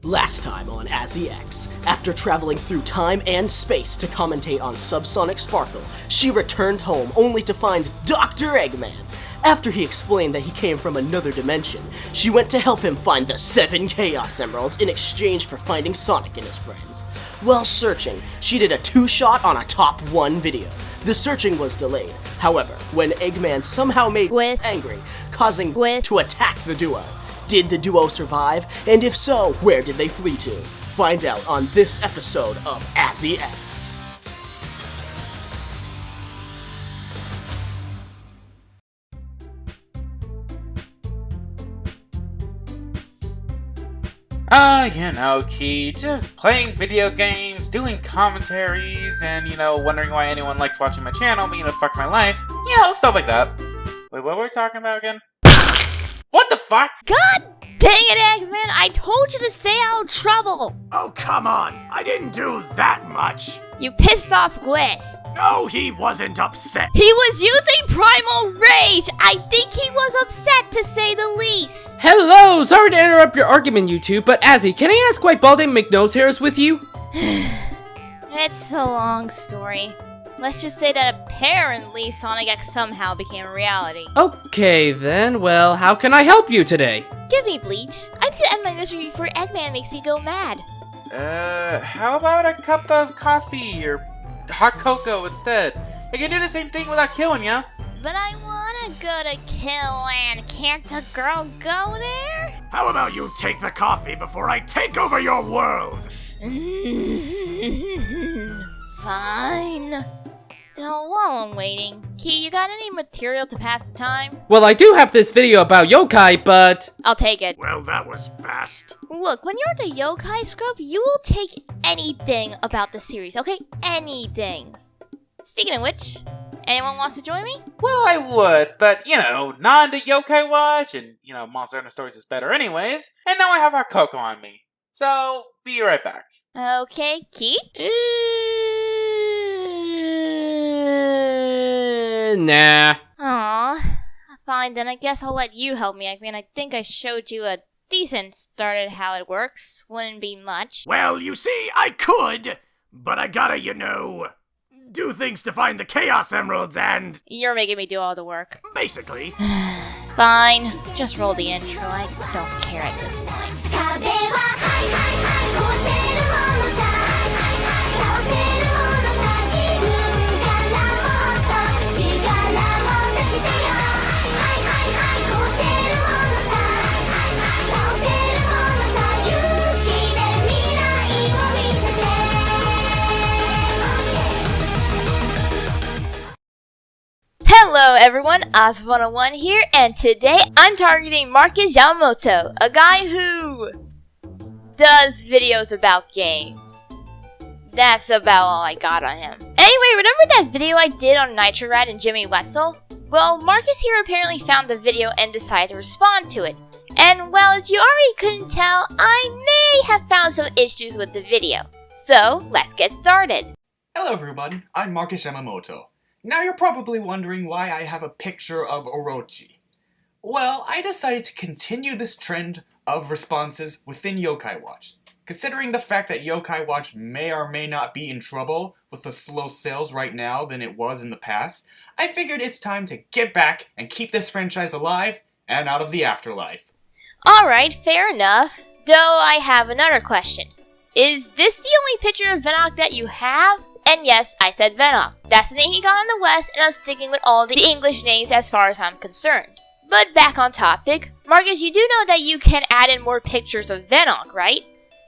Last time on Azzy X, after traveling through time and space to commentate on Subsonic Sparkle, she returned home only to find Dr. Eggman. After he explained that he came from another dimension, she went to help him find the 7 Chaos Emeralds in exchange for finding Sonic and his friends. While searching, she did a 2-shot on a top 1 video. The searching was delayed. However, when Eggman somehow made Gwith angry, causing Gwith to attack the duo. Did the duo survive? And if so, where did they flee to? Find out on this episode of Azzy X. Key, just playing video games, doing commentaries, and, wondering why anyone likes watching my channel, but, fuck my life. Stuff like that. Wait, what were we talking about again? What the fuck? God dang it, Eggman! I told you to stay out of trouble! Oh, come on! I didn't do that much! You pissed off Gwith. No, he wasn't upset! He was using Primal Rage! I think he was upset, to say the least! Hello! Sorry to interrupt your argument, you two, but Azzy, can I ask why Balding McNosehair is with you? It's a long story. Let's just say that apparently Sonic X somehow became a reality. Okay then, well, how can I help you today? Give me bleach. I need to end my misery before Eggman makes me go mad. How about a cup of coffee or hot cocoa instead? I can do the same thing without killing ya. But I wanna go to Killland. Can't a girl go there? How about you take the coffee before I take over your world? Fine. So while I'm waiting, Key, you got any material to pass the time? Well, I do have this video about yokai, but... I'll take it. Well, that was fast. Look, when you're at the yokai scrub, you will take anything about the series, okay? Anything. Speaking of which, anyone wants to join me? Well, I would, but, not into yokai watch, and, Monster Hunter Stories is better anyways, and now I have hot cocoa on me. So, be right back. Okay, Key? Nah. Aw. Fine, then I guess I'll let you help me, Eggman. I think I showed you a decent start at how it works. Wouldn't be much. Well, you see, I could, but I gotta, do things to find the Chaos Emeralds and... You're making me do all the work. Basically. Fine. Just roll the intro. I don't care at this point. Hello everyone, Azzy101 here, and today I'm targeting Marcus Yamamoto, a guy who does videos about games. That's about all I got on him. Anyway, remember that video I did on Nitro Rat and Jimmy Wetzel? Well, Marcus here apparently found the video and decided to respond to it. And well, if you already couldn't tell, I may have found some issues with the video. So, let's get started. Hello everyone, I'm Marcus Yamamoto. Now you're probably wondering why I have a picture of Orochi. Well, I decided to continue this trend of responses within Yokai Watch. Considering the fact that Yokai Watch may or may not be in trouble with the slow sales right now than it was in the past, I figured it's time to get back and keep this franchise alive and out of the afterlife. Alright, fair enough. Though I have another question. Is this the only picture of Venok that you have? And yes, I said Venok. That's the name he got in the West, and I'm sticking with all the English names as far as I'm concerned. But back on topic, Marcus, you do know that you can add in more pictures of Venok, right?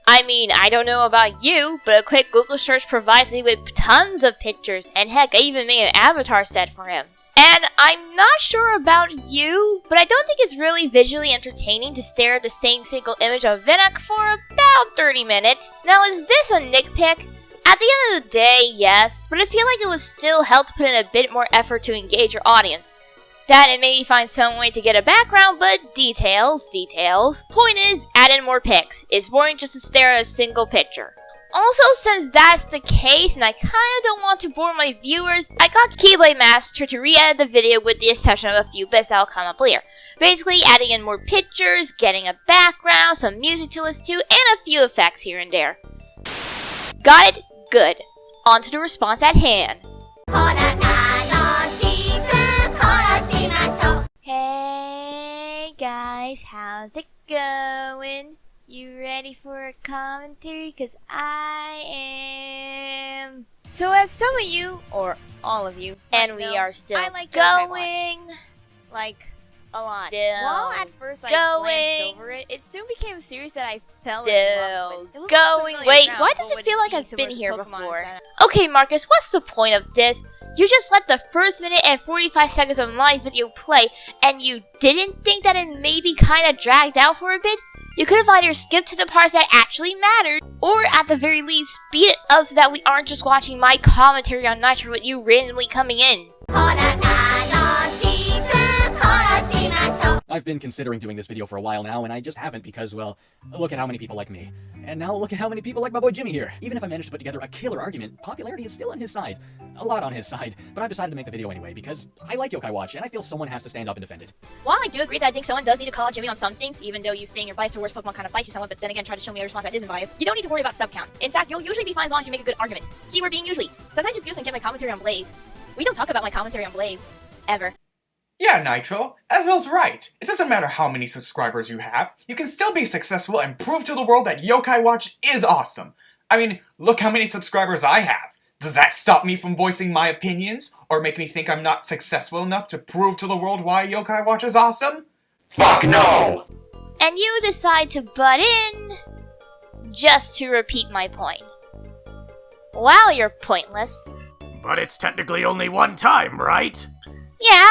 I mean, I don't know about you, but a quick Google search provides me with tons of pictures, and heck, I even made an avatar set for him. And I'm not sure about you, but I don't think it's really visually entertaining to stare at the same single image of Venok for about 30 minutes. Now, is this a nitpick? At the end of the day, yes, but I feel like it would still help to put in a bit more effort to engage your audience. That and maybe find some way to get a background, but details. Point is, add in more pics. It's boring just to stare at a single picture. Also, since that's the case, and I kinda don't want to bore my viewers, I got Keyblade Master to re-edit the video with the exception of a few bits that'll come up later. Basically adding in more pictures, getting a background, some music to listen to, and a few effects here and there. Got it? Good. On to the response at hand. Hey guys, how's it going? You ready for a commentary? Cause I am. So as some of you, or all of you, and we are still going, like, a lot. Well, at first I glanced over it, it soon became serious that I fell in love with it. Going. Wait, why does it feel like I've been here before? Okay, Marcus, what's the point of this? You just let the first minute and 45 seconds of my video play, and you didn't think that it maybe kinda dragged out for a bit? You could have either skipped to the parts that actually mattered, or at the very least, speed it up so that we aren't just watching my commentary on Nitro with you randomly coming in. I've been considering doing this video for a while now, and I just haven't because, well, look at how many people like me. And now look at how many people like my boy Jimmy here. Even if I managed to put together a killer argument, popularity is still on his side. A lot on his side. But I've decided to make the video anyway because I like Yokai Watch, and I feel someone has to stand up and defend it. While I do agree that I think someone does need to call out Jimmy on some things, even though you staying your bias towards Pokemon kind of bites you somewhat, but then again try to show me a response that isn't biased, you don't need to worry about sub count. In fact, you'll usually be fine as long as you make a good argument. Keyword being usually. Sometimes you can get my commentary on Blaze. We don't talk about my commentary on Blaze. Ever. Yeah, Nitro, Azzy's right. It doesn't matter how many subscribers you have, you can still be successful and prove to the world that Yokai Watch is awesome. I mean, look how many subscribers I have. Does that stop me from voicing my opinions, or make me think I'm not successful enough to prove to the world why Yokai Watch is awesome? Fuck no! And you decide to butt in just to repeat my point. Wow, you're pointless. But it's technically only one time, right? Yeah.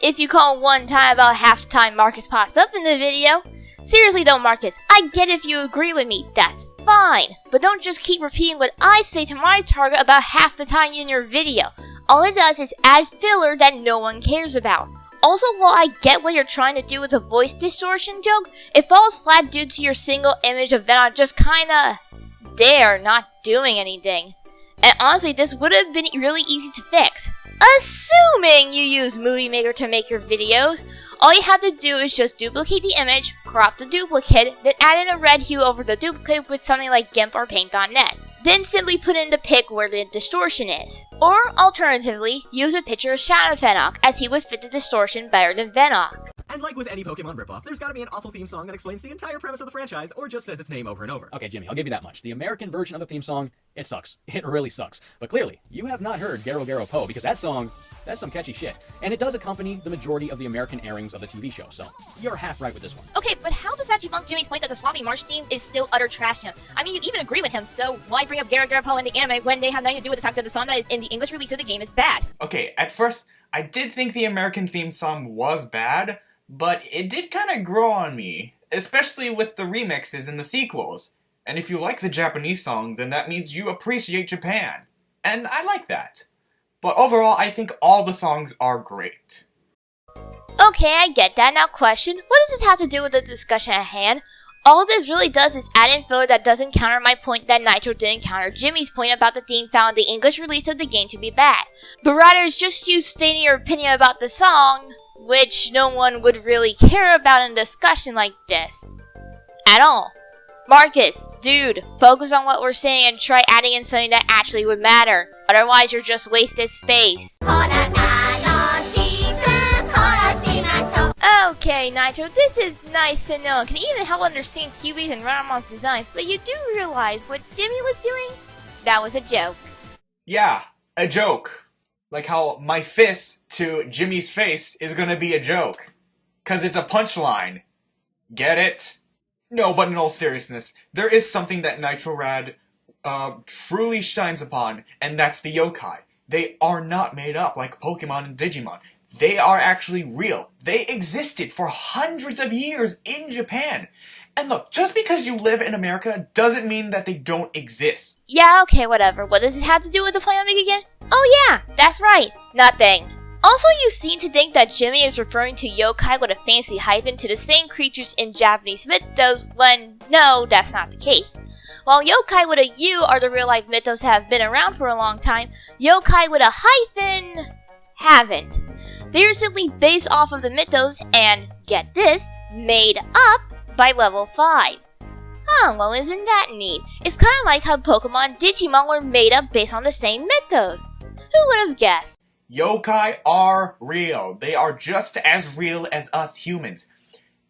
If you call one time about half the time Marcus pops up in the video. Seriously though, Marcus, I get if you agree with me, that's fine. But don't just keep repeating what I say to my target about half the time in your video. All it does is add filler that no one cares about. Also, while I get what you're trying to do with the voice distortion joke, it falls flat due to your single image of Venom just kinda there, not doing anything. And honestly, this would have been really easy to fix. Assuming you use Movie Maker to make your videos, all you have to do is just duplicate the image, crop the duplicate, then add in a red hue over the duplicate with something like GIMP or Paint.net. Then simply put in the pic where the distortion is. Or alternatively, use a picture of Shadow Venoch, as he would fit the distortion better than Venoch. And like with any Pokemon ripoff, there's gotta be an awful theme song that explains the entire premise of the franchise, or just says its name over and over. Okay, Jimmy, I'll give you that much. The American version of the theme song, it sucks. It really sucks. But clearly, you have not heard Garo Garo Po, because that song, that's some catchy shit. And it does accompany the majority of the American airings of the TV show, so you're half right with this one. Okay, but how does that debunk Jimmy's point that the Swami March theme is still utter trash to him? I mean, you even agree with him, so why bring up Garo Garo Po in the anime when they have nothing to do with the fact that the song that is in the English release of the game is bad? Okay, at first, I did think the American theme song was bad, but it did kind of grow on me, especially with the remixes and the sequels. And if you like the Japanese song, then that means you appreciate Japan. And I like that. But overall, I think all the songs are great. Okay, I get that. Now question, what does this have to do with the discussion at hand? All this really does is add in filler that doesn't counter my point that Nitro didn't counter Jimmy's point about the theme found the English release of the game to be bad. But rather it's just you stating your opinion about the song, which no one would really care about in a discussion like this. At all. Marcus, dude, focus on what we're saying and try adding in something that actually would matter. Otherwise you're just wasted space. Okay, Nitro, this is nice to know. Can even help understand QB's and Ranamon's designs, but you do realize what Jimmy was doing? That was a joke. Yeah, a joke. Like how my fist to Jimmy's face is gonna be a joke. 'Cause it's a punchline. Get it? No, but in all seriousness, there is something that NitroRad truly shines upon, and that's the yokai. They are not made up like Pokemon and Digimon. They are actually real. They existed for hundreds of years in Japan. And look, just because you live in America doesn't mean that they don't exist. Yeah, okay, whatever. What does this have to do with the point I'm making again? Oh yeah, that's right. Nothing. Also, you seem to think that Jimmy is referring to yokai with a fancy hyphen to the same creatures in Japanese mythos, when no, that's not the case. While yokai with a U are the real-life mythos that have been around for a long time, yokai with a hyphen haven't. They are simply based off of the mythos, and get this, made up by level 5. Huh, well isn't that neat? It's kinda like how Pokemon Digimon were made up based on the same mythos. Who would have guessed? Yokai are real. They are just as real as us humans.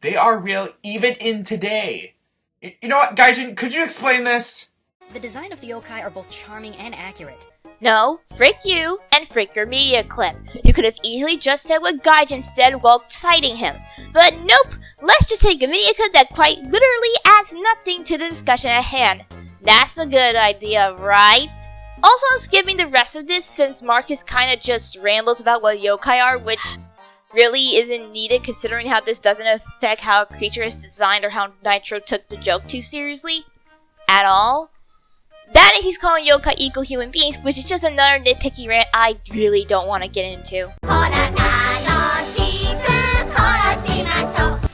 They are real even in today. You know what, Gaijin, could you explain this? The design of the yokai are both charming and accurate. No, frick you, and frick your media clip. You could have easily just said what Gaijin said while citing him. But nope, let's just take a media clip that quite literally adds nothing to the discussion at hand. That's a good idea, right? Also, I'm skipping the rest of this since Marcus kinda just rambles about what yokai are, which really isn't needed considering how this doesn't affect how a creature is designed or how Nitro took the joke too seriously. At all. That and he's calling yokai equal human beings, which is just another nitpicky rant I really don't want to get into.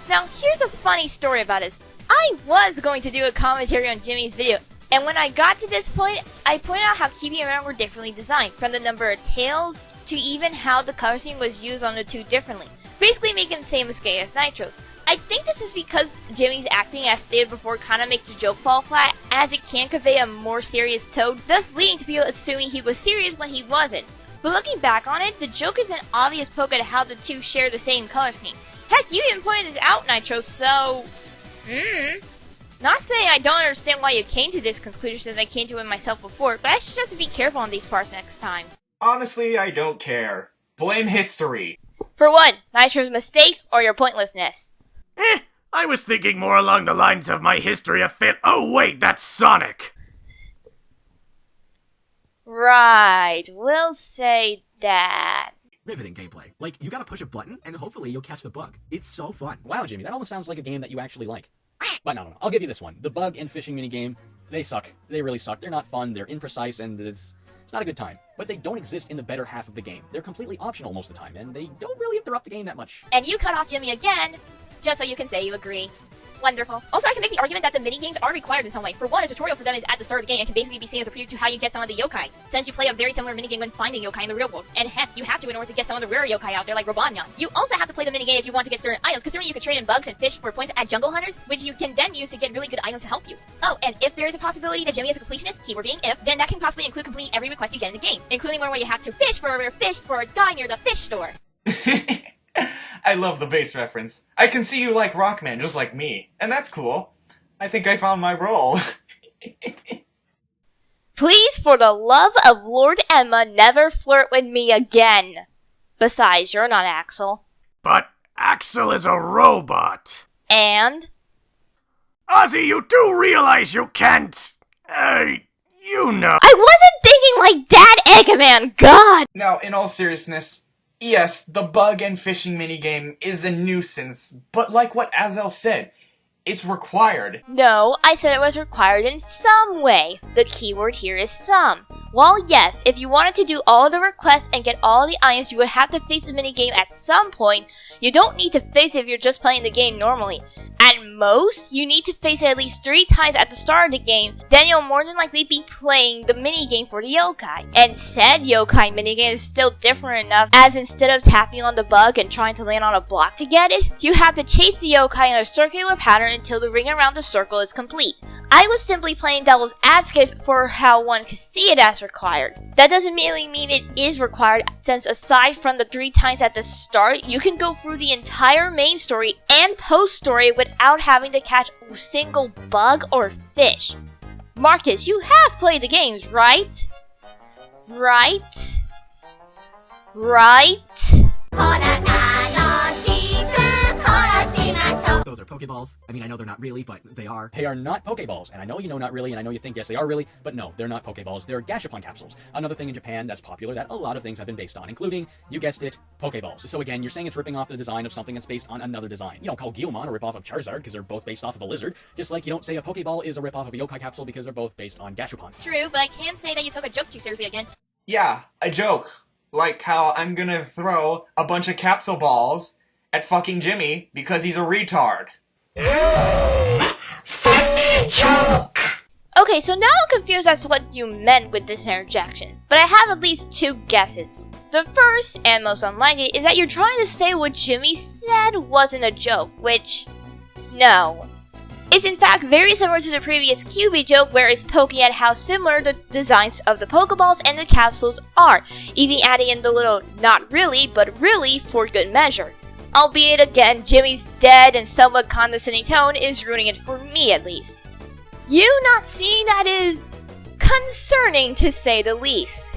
Now, here's a funny story about this. I was going to do a commentary on Jimmy's video, and when I got to this point, I pointed out how Kibi and Ren were differently designed, from the number of tails to even how the color scheme was used on the two differently, basically making the same mistake as Nitro. I think this is because Jimmy's acting, as stated before, kinda makes the joke fall flat, as it can convey a more serious tone, thus leading to people assuming he was serious when he wasn't. But looking back on it, the joke is an obvious poke at how the two share the same color scheme. Heck, you even pointed this out, Nitro, so... Not saying I don't understand why you came to this conclusion since I came to it myself before, but I just have to be careful on these parts next time. Honestly, I don't care. Blame history. For one, Nitro's mistake or your pointlessness. I was thinking more along the lines of my history of Oh wait, that's Sonic! Right, we'll say that. Riveting gameplay. Like, you gotta push a button, and hopefully you'll catch the bug. It's so fun. Wow, Jimmy, that almost sounds like a game that you actually like. But no, I'll give you this one. The bug and fishing minigame, they suck. They really suck. They're not fun, they're imprecise, and it's not a good time. But they don't exist in the better half of the game. They're completely optional most of the time, and they don't really interrupt the game that much. And you cut off Jimmy again, just so you can say you agree. Wonderful. Also, I can make the argument that the minigames are required in some way. For one, a tutorial for them is at the start of the game and can basically be seen as a preview to how you get some of the yokai, since you play a very similar minigame when finding yokai in the real world. And heck, you have to in order to get some of the rare yokai out there like Robotnian. You also have to play the minigame if you want to get certain items, considering you can trade in bugs and fish for points at Jungle Hunters, which you can then use to get really good items to help you. Oh, and if there is a possibility that Jimmy is a completionist, keyword being if, then that can possibly include completing every request you get in the game, including one where you have to fish for a rare fish for a guy near the fish store. I love the bass reference. I can see you like Rockman, just like me. And that's cool. I think I found my role. Please, for the love of Lord Emma, never flirt with me again. Besides, you're not Axel. But Axel is a robot. And? Azzy, you do realize you can't... you know. I wasn't thinking like that, Eggman, God! Now, in all seriousness, yes, the bug and fishing minigame is a nuisance, but like what Azel said, it's required. No, I said it was required in some way. The keyword here is some. While yes, if you wanted to do all the requests and get all the items, you would have to face the minigame at some point. You don't need to face it if you're just playing the game normally. At most, you need to face it at least 3 times at the start of the game, then you'll more than likely be playing the minigame for the yokai. And said yokai minigame is still different enough, as instead of tapping on the bug and trying to land on a block to get it, you have to chase the yokai in a circular pattern until the ring around the circle is complete. I was simply playing devil's advocate for how one could see it as required. That doesn't merely mean it is required, since aside from the 3 times at the start, you can go through the entire main story and post story without having to catch a single bug or fish. Marcus, you have played the games, right? Right? Those are Pokeballs. I mean, I know they're not really, but they are. They are not Pokeballs, and I know you know not really, and I know you think yes they are really, but no, they're not Pokeballs, they're Gashapon capsules. Another thing in Japan that's popular that a lot of things have been based on, including, you guessed it, Pokeballs. So again, you're saying it's ripping off the design of something that's based on another design. You don't call Guilmon a ripoff of Charizard because they're both based off of a lizard, just like you don't say a Pokeball is a ripoff of a yokai capsule because they're both based on Gashapon. True, but I can say that you took a joke too seriously again. Yeah, a joke. Like how I'm gonna throw a bunch of capsule balls at fucking Jimmy because he's a retard. Funny joke! Okay, so now I'm confused as to what you meant with this interjection, but I have at least 2 guesses. The first, and most unlikely, is that you're trying to say what Jimmy said wasn't a joke, which, no. It's in fact very similar to the previous QB joke where it's poking at how similar the designs of the Pokeballs and the capsules are, even adding in the little not really, but really for good measure. Albeit again, Jimmy's dead and somewhat condescending tone is ruining it for me at least. You not seeing that is concerning to say the least.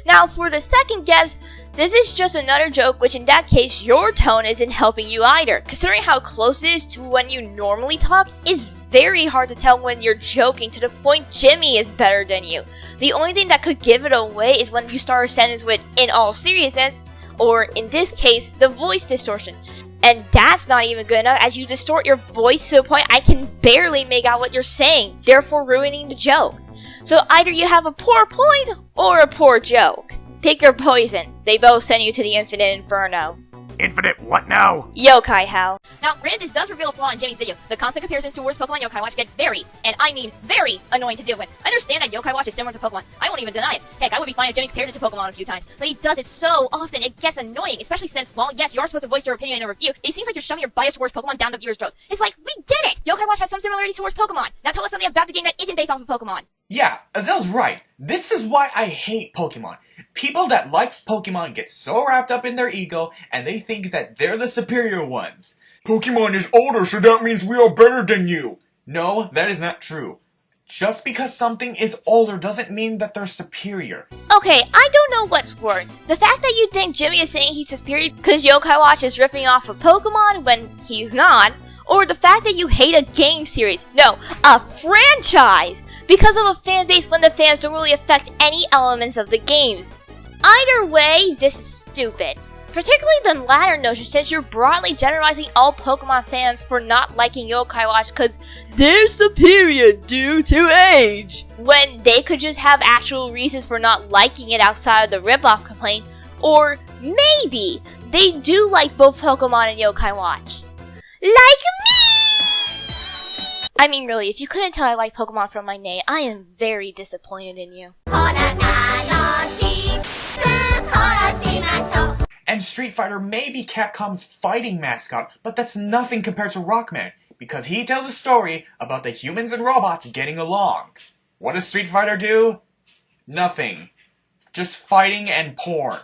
Now for the second guess, this is just another joke, which in that case your tone isn't helping you either. Considering how close it is to when you normally talk, it's very hard to tell when you're joking to the point Jimmy is better than you. The only thing that could give it away is when you start a sentence with "in all seriousness," or in this case, the voice distortion. And that's not even good enough as you distort your voice to the point I can barely make out what you're saying, therefore ruining the joke. So either you have a poor point or a poor joke. Pick your poison. They both send you to the infinite inferno. Infinite what now? Yokai hell. Now, granted, this does reveal a flaw in Jimmy's video. The constant comparisons towards Pokemon Yokai Watch get very, and I mean very, annoying to deal with. I understand that Yokai Watch is similar to Pokemon. I won't even deny it. Heck, I would be fine if Jimmy compared it to Pokemon a few times. But he does it so often, it gets annoying. Especially since, while yes, you are supposed to voice your opinion in a review, it seems like you're shoving your bias towards Pokemon down the viewer's throats. It's like, we get it! Yokai Watch has some similarities towards Pokemon. Now tell us something about the game that isn't based off of Pokemon. Yeah, Azel's right. This is why I hate Pokemon. People that like Pokemon get so wrapped up in their ego, and they think that they're the superior ones. Pokemon is older, so that means we are better than you. No, that is not true. Just because something is older doesn't mean that they're superior. Okay, I don't know what's worse. The fact that you think Jimmy is saying he's superior because Yokai Watch is ripping off of Pokemon when he's not, or the fact that you hate a game series, no, a franchise, because of a fan base when the fans don't really affect any elements of the games. Either way, this is stupid. Particularly the latter notion, since you're broadly generalizing all Pokemon fans for not liking Yokai Watch because they're superior due to age, when they could just have actual reasons for not liking it outside of the ripoff complaint, or maybe they do like both Pokemon and Yokai Watch. Like me! I mean really, if you couldn't tell I like Pokemon from my name, I am very disappointed in you. And Street Fighter may be Capcom's fighting mascot, but that's nothing compared to Rockman, because he tells a story about the humans and robots getting along. What does Street Fighter do? Nothing. Just fighting and porn.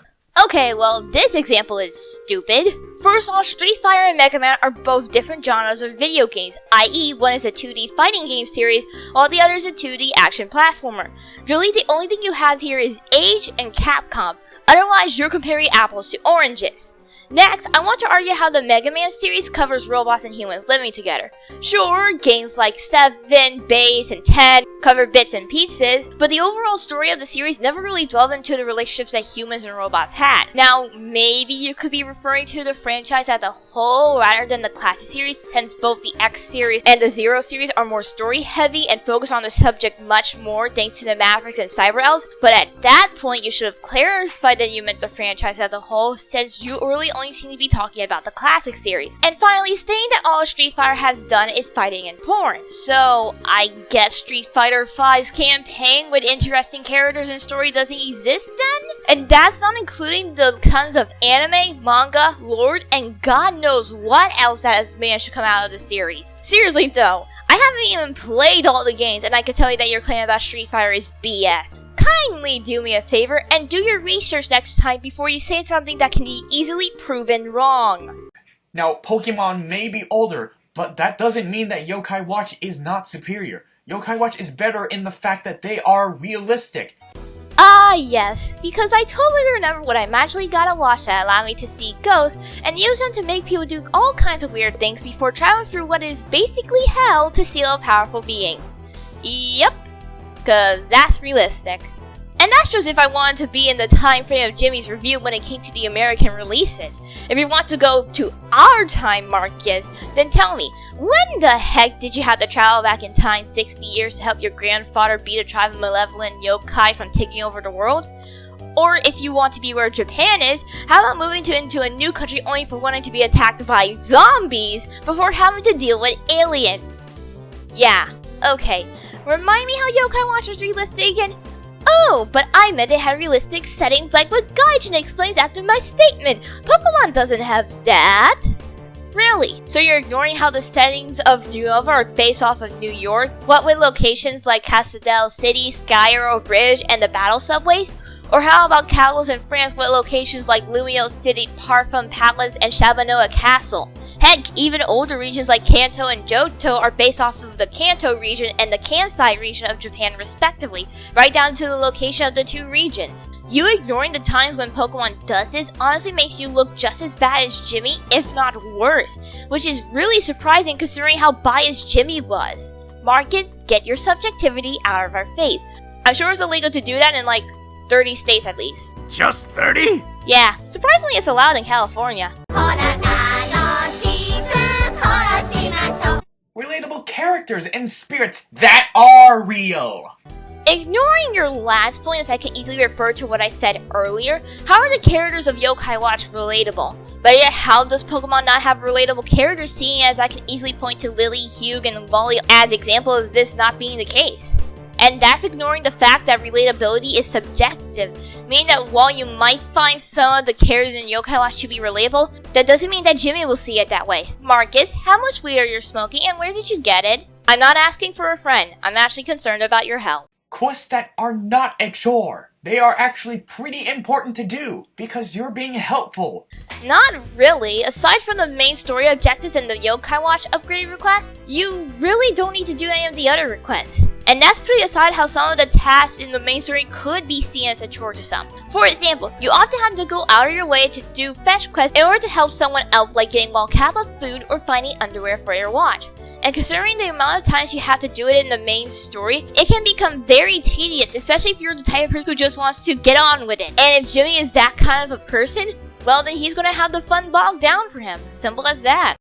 Okay, well, this example is stupid. First off, Street Fighter and Mega Man are both different genres of video games, i.e. one is a 2D fighting game series, while the other is a 2D action platformer. Really, the only thing you have here is age and Capcom. Otherwise, you're comparing apples to oranges. Next, I want to argue how the Mega Man series covers robots and humans living together. Sure, games like 7, Base, and 10 cover bits and pieces, but the overall story of the series never really delved into the relationships that humans and robots had. Now, maybe you could be referring to the franchise as a whole rather than the classic series, since both the X series and the Zero series are more story heavy and focus on the subject much more thanks to the Mavericks and Cyber Elves, but at that point you should have clarified that you meant the franchise as a whole, since you really only seem to be talking about the classic series. And finally, stating that all Street Fighter has done is fighting and porn. So, I guess Street Fighter V's campaign with interesting characters and story doesn't exist then? And that's not including the tons of anime, manga, lore, and God knows what else that has managed to come out of the series. Seriously though, I haven't even played all the games and I can tell you that your claim about Street Fighter is BS. Kindly do me a favor and do your research next time before you say something that can be easily proven wrong. Now, Pokemon may be older, but that doesn't mean that Yokai Watch is not superior. Yokai Watch is better in the fact that they are realistic. Ah, yes, because I totally remember when I magically got a watch that allowed me to see ghosts and use them to make people do all kinds of weird things before traveling through what is basically hell to seal a powerful being. Yep, cause that's realistic. And that's just if I wanted to be in the time frame of Jimmy's review when it came to the American releases. If you want to go to our time, Marcus, then tell me, when the heck did you have to travel back in time 60 years to help your grandfather beat a tribe of malevolent yokai from taking over the world? Or if you want to be where Japan is, how about moving into a new country only for wanting to be attacked by zombies before having to deal with aliens? Yeah, okay. Remind me how Yokai Watch was relisted again? Oh, but I meant it had realistic settings like what Gaijin explains after my statement. Pokemon doesn't have that. Really? So you're ignoring how the settings of New Nova are based off of New York? What with locations like Cascadel City, Sky Arrow Bridge, and the battle subways? Or how about Kalos in France with locations like Lumio City, Parfum Palace, and Shabanoa Castle? Heck, even older regions like Kanto and Johto are based off of the Kanto region and the Kansai region of Japan respectively, right down to the location of the two regions. You ignoring the times when Pokemon does this honestly makes you look just as bad as Jimmy, if not worse, which is really surprising considering how biased Jimmy was. Marcus, get your subjectivity out of our face. I'm sure it's illegal to do that in like 30 states at least. Just 30? Yeah, surprisingly it's allowed in California. Relatable characters and spirits that are real. Ignoring your last point, as I can easily refer to what I said earlier, how are the characters of Yokai Watch relatable? But yet, how does Pokemon not have relatable characters, seeing as I can easily point to Lily, Hugh, and Lolly as examples of this not being the case? And that's ignoring the fact that relatability is subjective, meaning that while you might find some of the characters in Yokai Watch to be relatable, that doesn't mean that Jimmy will see it that way. Marcus, how much weed are you smoking and where did you get it? I'm not asking for a friend, I'm actually concerned about your health. Quests that are not a chore. They are actually pretty important to do, because you're being helpful. Not really. Aside from the main story objectives and the Yokai Watch upgrade requests, you really don't need to do any of the other requests. And that's putting aside how some of the tasks in the main story could be seen as a chore to some. For example, you often have to go out of your way to do fetch quests in order to help someone out, like getting well cap of food or finding underwear for your watch. And considering the amount of times you have to do it in the main story, it can become very tedious, especially if you're the type of person who just wants to get on with it. And if Jimmy is that kind of a person, well then he's gonna have the fun bogged down for him. Simple as that.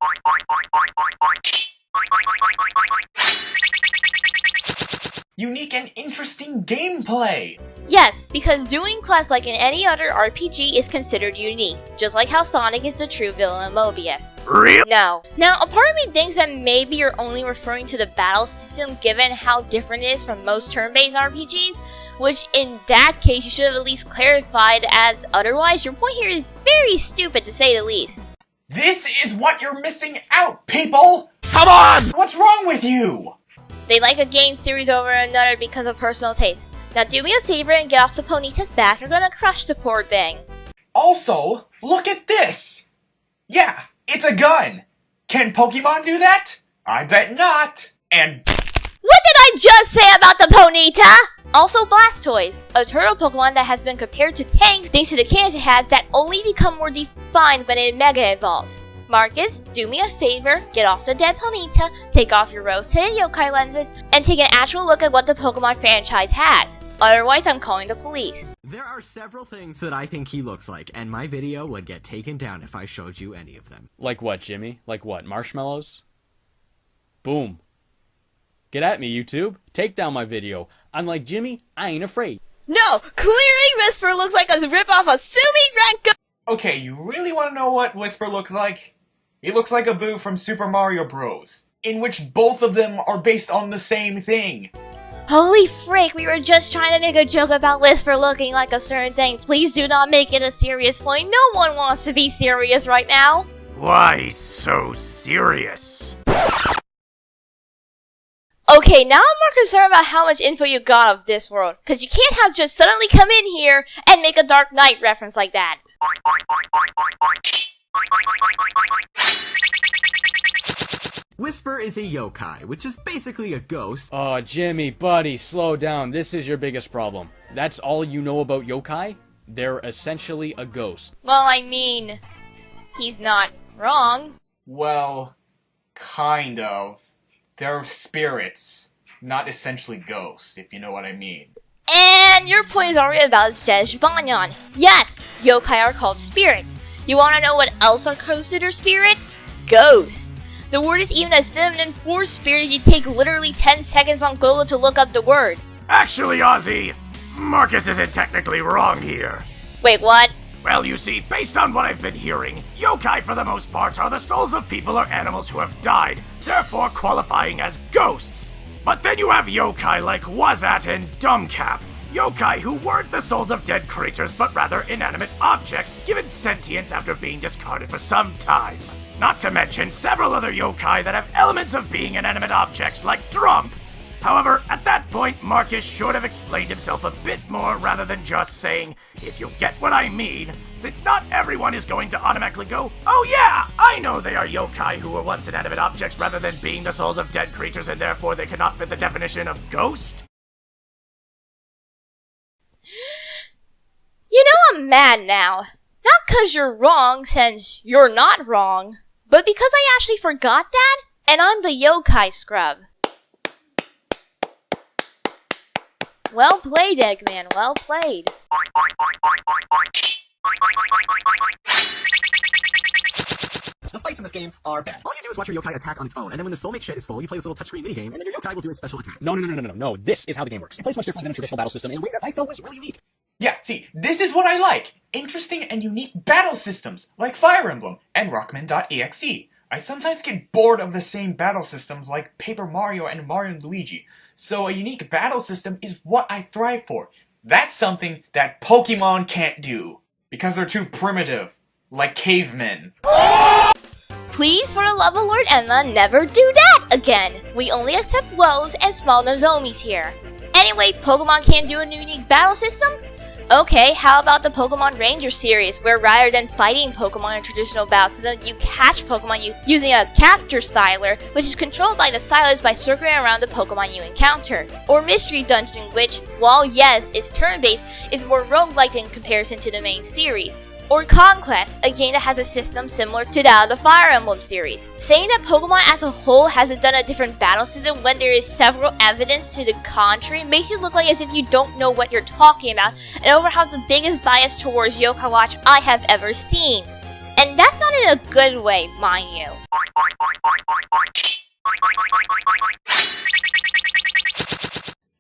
Unique and interesting gameplay. Yes, because doing quests like in any other RPG is considered unique, just like how Sonic is the true villain of Mobius. Real? No. Now, a part of me thinks that maybe you're only referring to the battle system given how different it is from most turn-based RPGs, which in that case you should have at least clarified, as otherwise your point here is very stupid to say the least. This is what you're missing out, people! Come on! What's wrong with you? They like a game series over another because of personal taste. Now do me a favor and get off the Ponyta's back, you're gonna crush the poor thing. Also, look at this! Yeah, it's a gun! Can Pokemon do that? I bet not! And what did I just say about the Ponyta? Also Blastoise, a turtle Pokemon that has been compared to tanks thanks to the cannons it has that only become more defined when it Mega Evolves. Marcus, do me a favor, get off the dead Ponyta, take off your rose-tinted yokai lenses, and take an actual look at what the Pokemon franchise has. Otherwise, I'm calling the police. There are several things that I think he looks like, and my video would get taken down if I showed you any of them. Like what, Jimmy? Like what, marshmallows? Boom. Get at me, YouTube. Take down my video. Unlike Jimmy, I ain't afraid. No, clearly Whisper looks like a ripoff of Sumi Renko. okay, you really want to know what Whisper looks like? He looks like a Boo from Super Mario Bros., in which both of them are based on the same thing. Holy frick, we were just trying to make a joke about Whisper looking like a certain thing. Please do not make it a serious point. No one wants to be serious right now. Why so serious? Okay, now I'm more concerned about how much info you got of this world, because you can't have just suddenly come in here and make a Dark Knight reference like that. Whisper is a yokai, which is basically a ghost. Aw, Jimmy, buddy, slow down. This is your biggest problem. That's all you know about yokai? They're essentially a ghost. Well, I mean, he's not wrong. Well, kind of. They're spirits, not essentially ghosts, if you know what I mean. And your point is already about Zej Banyan. Yes, yokai are called spirits. You wanna know what else are considered spirits? Ghosts. The word is even a synonym for spirit if you take literally 10 seconds on Google to look up the word. Actually, Azzy, Marcus isn't technically wrong here. Wait, what? Well, you see, based on what I've been hearing, yokai for the most part are the souls of people or animals who have died, therefore qualifying as ghosts. But then you have yokai like Wazat and Dumbcap. yokai who weren't the souls of dead creatures but rather inanimate objects given sentience after being discarded for some time. Not to mention several other yokai that have elements of being inanimate objects like Drump. However, at that point, Marcus should have explained himself a bit more rather than just saying, if you get what I mean, since not everyone is going to automatically go, oh yeah, I know they are yokai who were once inanimate objects rather than being the souls of dead creatures and therefore they cannot fit the definition of ghost. You know I'm mad now. Not 'cause you're wrong, since you're not wrong, but because I actually forgot that, and I'm the yokai scrub. Well played, Eggman, well played. The fights in this game are bad. All you do is watch your yokai attack on its own, and then when the soulmate shit is full, you play this little touchscreen minigame, and then your yokai will do its special attack. No. This is how the game works. It plays much different than a traditional battle system in a way that I felt was really unique. Yeah, see, this is what I like. Interesting and unique battle systems, like Fire Emblem and Rockman.exe. I sometimes get bored of the same battle systems like Paper Mario and Mario and Luigi, so a unique battle system is what I thrive for. That's something that Pokémon can't do, because they're too primitive, like cavemen. Please, for the love of Lord Emma, never do that again! We only accept woes and small Nozomis here. Anyway, Pokemon can't do a unique battle system? Okay, how about the Pokemon Ranger series, where rather than fighting Pokemon in traditional battle system, you catch Pokemon using a capture styler, which is controlled by the stylus by circling around the Pokemon you encounter. Or Mystery Dungeon, which, while yes, is turn-based, is more roguelike in comparison to the main series. Or Conquest, a game that has a system similar to that of the Fire Emblem series. Saying that Pokemon as a whole hasn't done a different battle system when there is several evidence to the contrary makes you look like as if you don't know what you're talking about and overhave the biggest bias towards Yokai Watch I have ever seen. And that's not in a good way, mind you.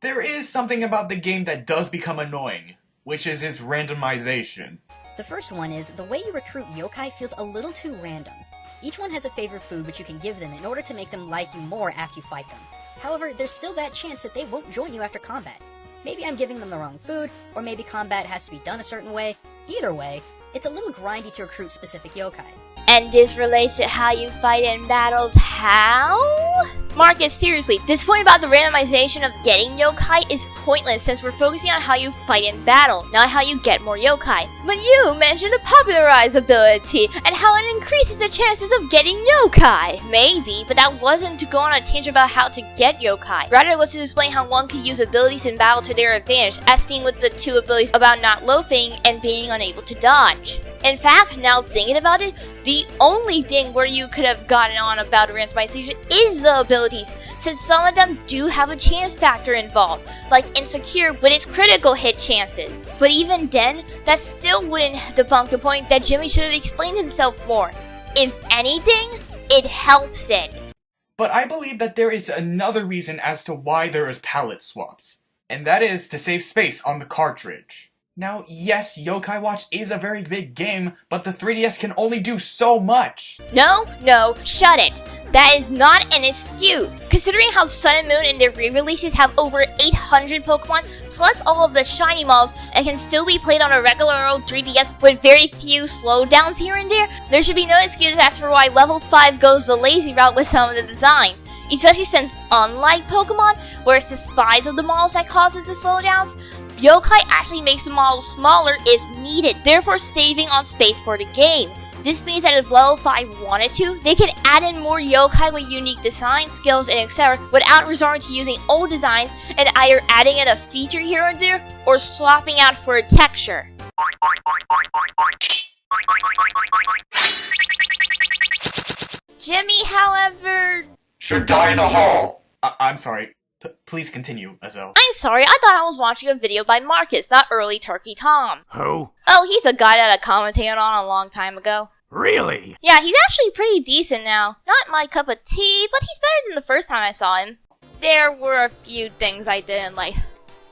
There is something about the game that does become annoying, which is its randomization. The first one is, the way you recruit yokai feels a little too random. Each one has a favorite food which you can give them in order to make them like you more after you fight them. However, there's still that chance that they won't join you after combat. Maybe I'm giving them the wrong food, or maybe combat has to be done a certain way. Either way, it's a little grindy to recruit specific yokai. And this relates to how you fight in battles. How? Marcus, seriously, this point about the randomization of getting yokai is pointless since we're focusing on how you fight in battle, not how you get more yokai. But you mentioned the popularize ability and how it increases the chances of getting yokai. Maybe, but that wasn't to go on a tangent about how to get yokai. Rather, it was to explain how one could use abilities in battle to their advantage, as seen with the two abilities about not loafing and being unable to dodge. In fact, now thinking about it, the only thing where you could have gotten on about randomization is the abilities, since some of them do have a chance factor involved, like Insecure with its critical hit chances. But even then, that still wouldn't debunk the point that Jimmy should have explained himself more. If anything, it helps it. But I believe that there is another reason as to why there is palette swaps, and that is to save space on the cartridge. Now, yes, Yokai Watch is a very big game, but the 3DS can only do so much. No, shut it. That is not an excuse. Considering how Sun and Moon and their re-releases have over 800 Pokemon, plus all of the shiny models, and can still be played on a regular old 3DS with very few slowdowns here and there should be no excuse as for why Level 5 goes the lazy route with some of the designs. Especially since, unlike Pokemon, where it's the size of the models that causes the slowdowns, Yokai actually makes the models smaller if needed, therefore saving on space for the game. This means that if Level 5 wanted to, they could add in more yokai with unique design, skills, and etc. without resorting to using old designs and either adding in a feature here or there, or swapping out for a texture. Jimmy, however... should die in a hole! I'm sorry. Please continue, Azel. I'm sorry, I thought I was watching a video by Marcus, not Early Turkey Tom. Who? Oh, he's a guy that I commentated on a long time ago. Really? Yeah, he's actually pretty decent now. Not my cup of tea, but he's better than the first time I saw him. There were a few things I didn't like.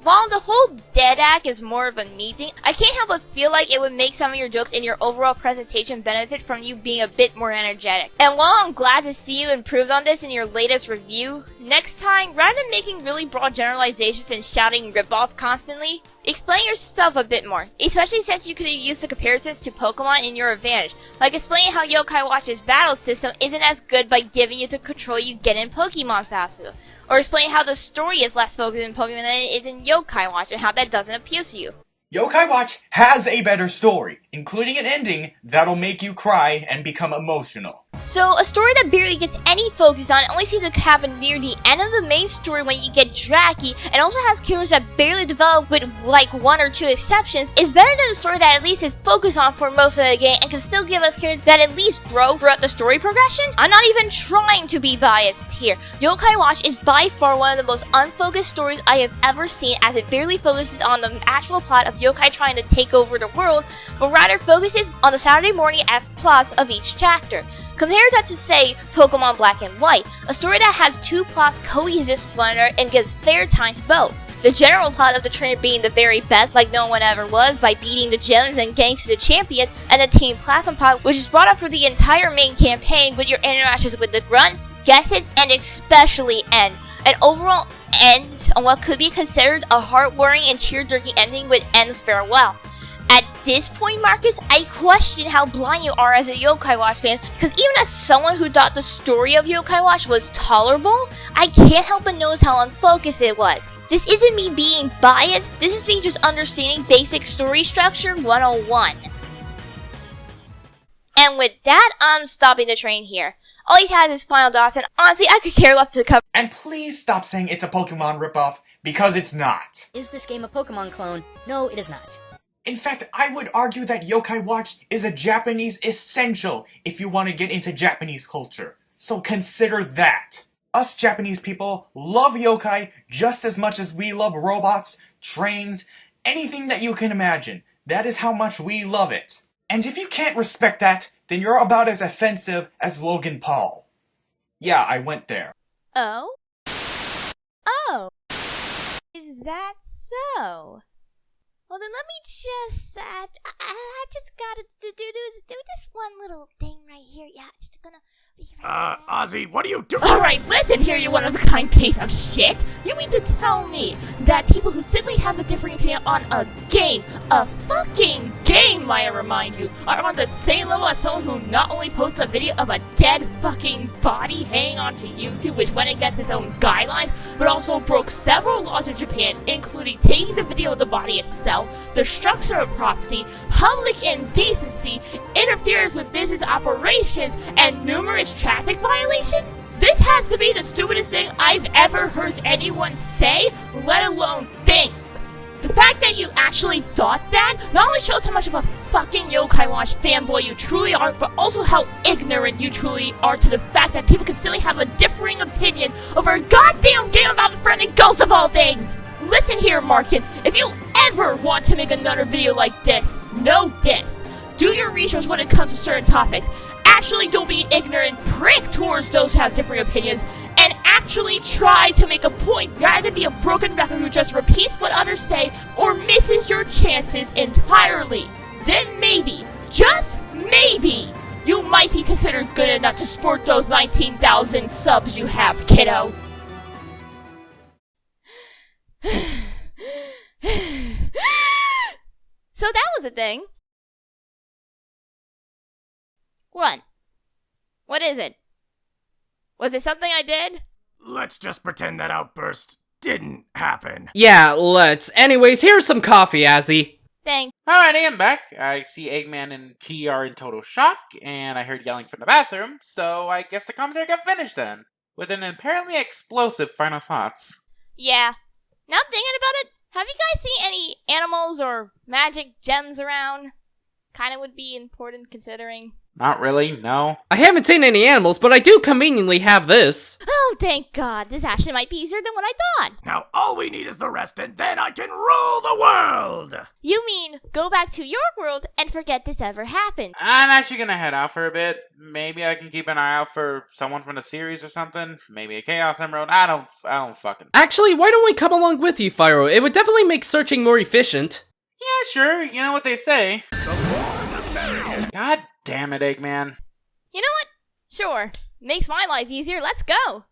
While the whole dead act is more of a me thing, I can't help but feel like it would make some of your jokes and your overall presentation benefit from you being a bit more energetic. And while I'm glad to see you improved on this in your latest review, next time, rather than making really broad generalizations and shouting rip-off constantly, explain yourself a bit more, especially since you could have used the comparisons to Pokemon in your advantage, like explaining how Yokai Watch's battle system isn't as good by giving you the control you get in Pokemon faster, or explain how the story is less focused in Pokemon than it is in Yokai Watch and how that doesn't appeal to you. Yokai Watch has a better story, including an ending that'll make you cry and become emotional. So, a story that barely gets any focus on only seems to happen near the end of the main story when you get Dracky, and also has characters that barely develop with like 1 or 2 exceptions, is better than a story that at least is focused on for most of the game and can still give us characters that at least grow throughout the story progression. I'm not even trying to be biased here. Yokai Watch is by far one of the most unfocused stories I have ever seen, as it barely focuses on the actual plot of yokai trying to take over the world, but rather focuses on the Saturday morning-esque plots of each chapter. Compare that to, say, Pokemon Black and White, a story that has 2 plots coexist with one another and gives fair time to both. The general plot of the trainer being the very best, like no one ever was, by beating the gyms and getting to the champion, and the Team Plasma plot, which is brought up through the entire main campaign with your interactions with the grunts, guesses, and especially End. An overall end on what could be considered a heart-warming and tear-jerking ending with End's farewell. At this point, Marcus, I question how blind you are as a Yokai Watch fan, because even as someone who thought the story of Yokai Watch was tolerable, I can't help but notice how unfocused it was. This isn't me being biased, this is me just understanding basic story structure 101. And with that, I'm stopping the train here. All he's had is final thoughts, and honestly, I could care less to cover. And please stop saying it's a Pokemon ripoff, because it's not. Is this game a Pokemon clone? No, it is not. In fact, I would argue that Yokai Watch is a Japanese essential if you want to get into Japanese culture. So consider that. Us Japanese people love yokai just as much as we love robots, trains, anything that you can imagine. That is how much we love it. And if you can't respect that, then you're about as offensive as Logan Paul. Yeah, I went there. Oh? Oh. Is that so? Well then let me just, I just gotta do this one little thing right here. Yeah, just gonna be right there. Azzy, what are you doing? Alright, listen here, you one-of-a-kind piece of shit! You mean to tell me that people who simply have a differing opinion on a game, a fucking game, might I remind you, are on the same level as someone who not only posts a video of a dead fucking body hanging onto YouTube, which went against its own guidelines, but also broke several laws in Japan, including taking the video of the body itself, the structure of property, public indecency, interference with business operations, and numerous traffic violations? This has to be the stupidest thing I've ever heard anyone say, let alone think. The fact that you actually thought that not only shows how much of a fucking Yokai Watch fanboy you truly are, but also how ignorant you truly are to the fact that people can still have a differing opinion over a goddamn game about the friendly ghost of all things. Listen here, Marcus, if you ever want to make another video like this, know this. Do your research when it comes to certain topics. Actually don't be ignorant prick towards those who have different opinions, and actually try to make a point rather than be a broken record who just repeats what others say or misses your chances entirely. Then maybe, just maybe, you might be considered good enough to sport those 19,000 subs you have, kiddo. So that was a thing. What? What is it? Was it something I did? Let's just pretend that outburst didn't happen. Yeah, let's. Anyways, here's some coffee, Azzy. Thanks. Alrighty, I'm back. I see Eggman and Key are in total shock, and I heard yelling from the bathroom, so I guess the commentary got finished then, with an apparently explosive final thoughts. Yeah. Now thinking about it, have you guys seen any animals or magic gems around? Kinda would be important considering. Not really, no. I haven't seen any animals, but I do conveniently have this. Oh, thank God. This actually might be easier than what I thought. Now all we need is the rest, and then I can rule the world! You mean go back to your world and forget this ever happened? I'm actually gonna head out for a bit. Maybe I can keep an eye out for someone from the series or something. Maybe a Chaos Emerald. I don't fucking... Actually, why don't we come along with you, Fyro? It would definitely make searching more efficient. Yeah, sure. You know what they say. God damn it, Eggman. You know what? Sure. Makes my life easier. Let's go.